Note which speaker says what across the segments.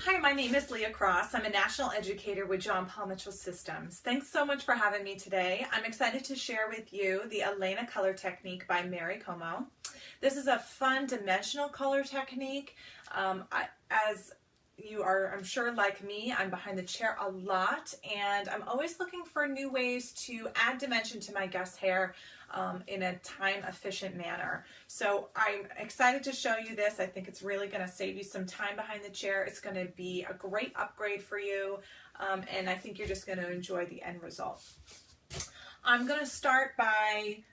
Speaker 1: Hi, my name is Leah Cross. I'm a national educator with John Paul Mitchell Systems. Thanks so much for having me today. I'm excited to share with you the Elena color technique by Mary Como. This is a fun dimensional color technique. As you are, I'm sure, like me, I'm behind the chair a lot, and I'm always looking for new ways to add dimension to my guest hair in a time-efficient manner. So I'm excited to show you this. I think it's really going to save you some time behind the chair. It's going to be a great upgrade for you, and I think you're just going to enjoy the end result. I'm going to start by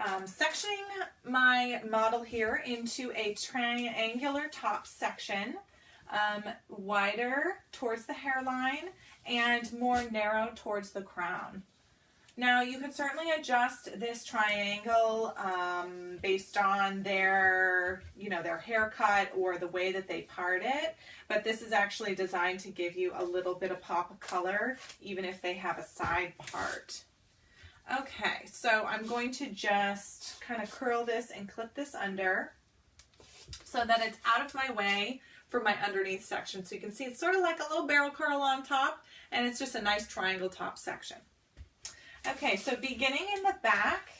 Speaker 1: sectioning my model here into a triangular top section, wider towards the hairline and more narrow towards the crown. Now you can certainly adjust this triangle based on their haircut or the way that they part it, but this is actually designed to give you a little bit of pop of color even if they have a side part. Okay, so I'm going to just kind of curl this and clip this under so that it's out of my way for my underneath section. So you can see it's sort of like a little barrel curl on top, and it's just a nice triangle top section. Okay, so beginning in the back,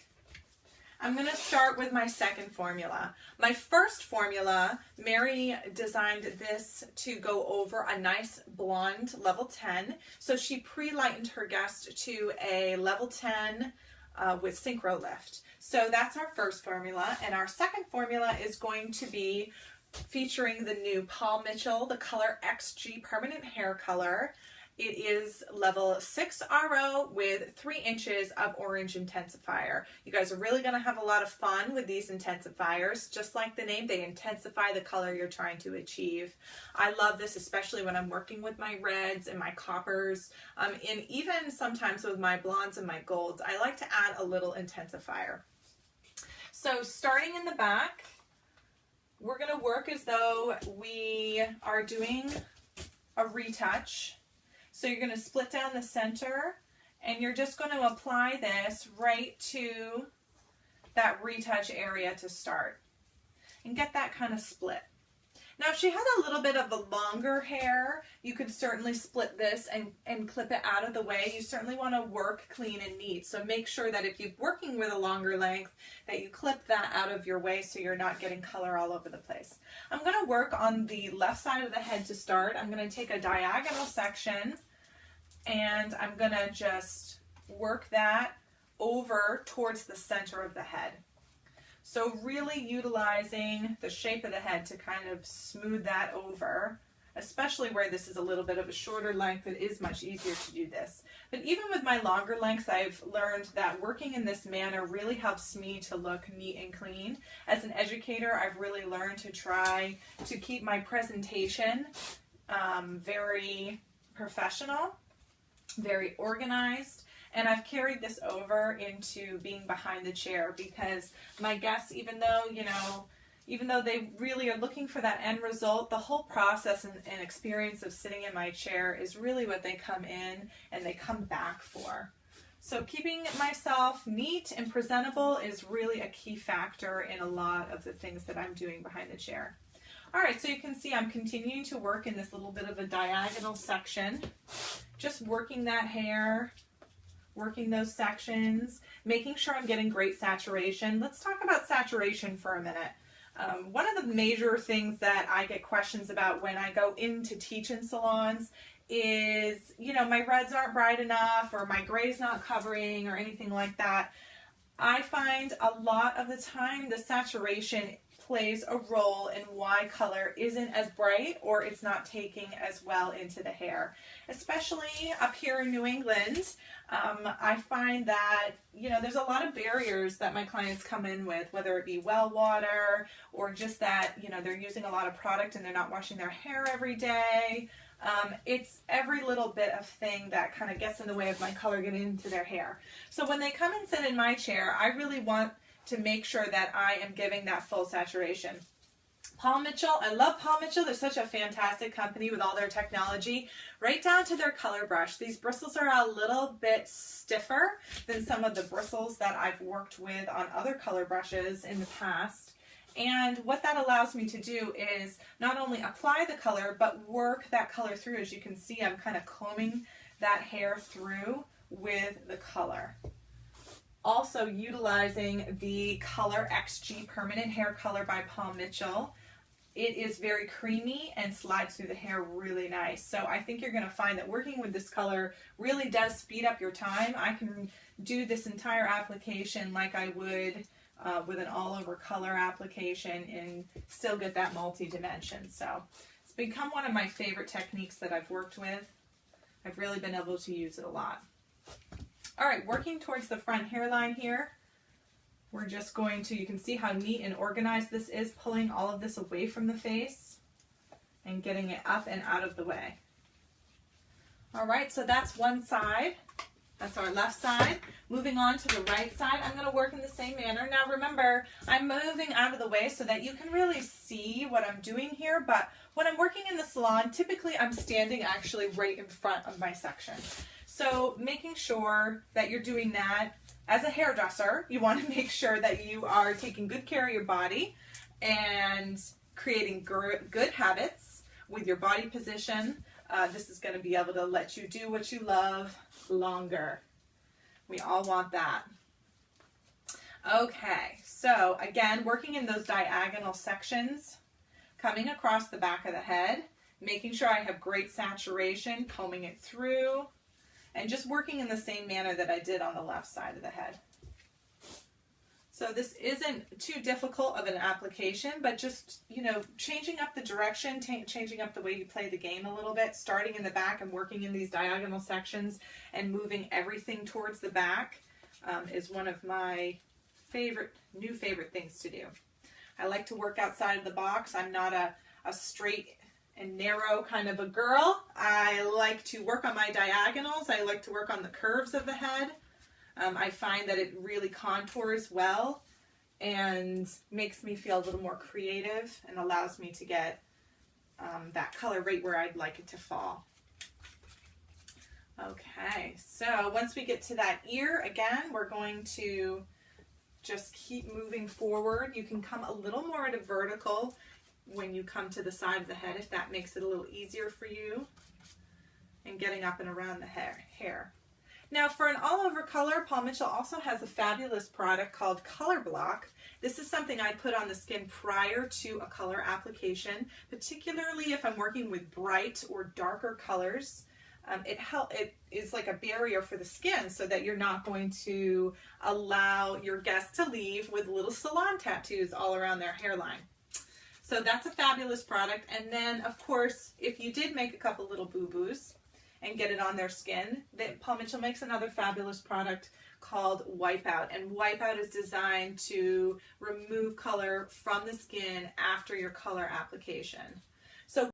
Speaker 1: I'm going to start with my second formula. My first formula, Mary designed this to go over a nice blonde level 10. So she pre-lightened her guest to a level 10 with synchro lift. So that's our first formula. And our second formula is going to be featuring the new Paul Mitchell, the color XG permanent hair color. It is level 6 RO with 3 inches of orange intensifier. You guys are really going to have a lot of fun with these intensifiers. Just like the name, they intensify the color you're trying to achieve. I love this, especially when I'm working with my reds and my coppers, and even sometimes with my blondes and my golds. I like to add a little intensifier. So starting in the back, we're going to work as though we are doing a retouch. So you're going to split down the center, and you're just going to apply this right to that retouch area to start and get that kind of split. Now if she has a little bit of the longer hair, you could certainly split this and clip it out of the way. You certainly want to work clean and neat. So make sure that if you're working with a longer length, that you clip that out of your way so you're not getting color all over the place. I'm going to work on the left side of the head to start. I'm going to take a diagonal section and I'm going to just work that over towards the center of the head. So really utilizing the shape of the head to kind of smooth that over, especially where this is a little bit of a shorter length. It is much easier to do this. But even with my longer lengths, I've learned that working in this manner really helps me to look neat and clean. As an educator, I've really learned to try to keep my presentation very professional, very organized. And I've carried this over into being behind the chair because my guests, even though they really are looking for that end result, the whole process and experience of sitting in my chair is really what they come in and they come back for. So keeping myself neat and presentable is really a key factor in a lot of the things that I'm doing behind the chair. All right, so you can see I'm continuing to work in this little bit of a diagonal section, just working that hair, working those sections, making sure I'm getting great saturation. Let's talk about saturation for a minute. One of the major things that I get questions about when I go in to teach in salons is, my reds aren't bright enough or my gray's not covering or anything like that. I find a lot of the time the saturation plays a role in why color isn't as bright or it's not taking as well into the hair. Especially up here in New England, I find that, there's a lot of barriers that my clients come in with, whether it be well water or just that, they're using a lot of product and they're not washing their hair every day. It's every little bit of thing that kind of gets in the way of my color getting into their hair. So when they come and sit in my chair, I really want to make sure that I am giving that full saturation. Paul Mitchell, I love Paul Mitchell. They're such a fantastic company with all their technology, right down to their color brush. These bristles are a little bit stiffer than some of the bristles that I've worked with on other color brushes in the past. And what that allows me to do is not only apply the color, but work that color through. As you can see, I'm kind of combing that hair through with the color. Also utilizing the Color XG Permanent Hair Color by Paul Mitchell. It is very creamy and slides through the hair really nice. So I think you're going to find that working with this color really does speed up your time. I can do this entire application like I would with an all-over color application and still get that multi-dimension. So it's become one of my favorite techniques that I've worked with. I've really been able to use it a lot. All right, working towards the front hairline here. We're just going to, you can see how neat and organized this is, pulling all of this away from the face and getting it up and out of the way. All right, so that's one side. That's our left side. Moving on to the right side, I'm going to work in the same manner. Now remember, I'm moving out of the way so that you can really see what I'm doing here, but when I'm working in the salon, typically I'm standing actually right in front of my section. So making sure that you're doing that. As a hairdresser, you want to make sure that you are taking good care of your body and creating good habits with your body position. This is going to be able to let you do what you love longer. We all want that. Okay, so again, working in those diagonal sections, coming across the back of the head, making sure I have great saturation, combing it through, and just working in the same manner that I did on the left side of the head. So this isn't too difficult of an application, but just, you know, changing up the direction, changing up the way you play the game a little bit, starting in the back and working in these diagonal sections and moving everything towards the back is one of my new favorite things to do. I like to work outside of the box. I'm not a straight and narrow kind of a girl. I like to work on my diagonals. I like to work on the curves of the head. I find that it really contours well and makes me feel a little more creative and allows me to get that color right where I'd like it to fall. Okay, so once we get to that ear, again, we're going to just keep moving forward. You can come a little more at a vertical when you come to the side of the head, if that makes it a little easier for you, and getting up and around the hair. Now for an all-over color, Paul Mitchell also has a fabulous product called Color Block. This is something I put on the skin prior to a color application, particularly if I'm working with bright or darker colors. It is like a barrier for the skin so that you're not going to allow your guests to leave with little salon tattoos all around their hairline. So that's a fabulous product. And then, of course, if you did make a couple little boo-boos and get it on their skin, then Paul Mitchell makes another fabulous product called Wipeout. And Wipeout is designed to remove color from the skin after your color application.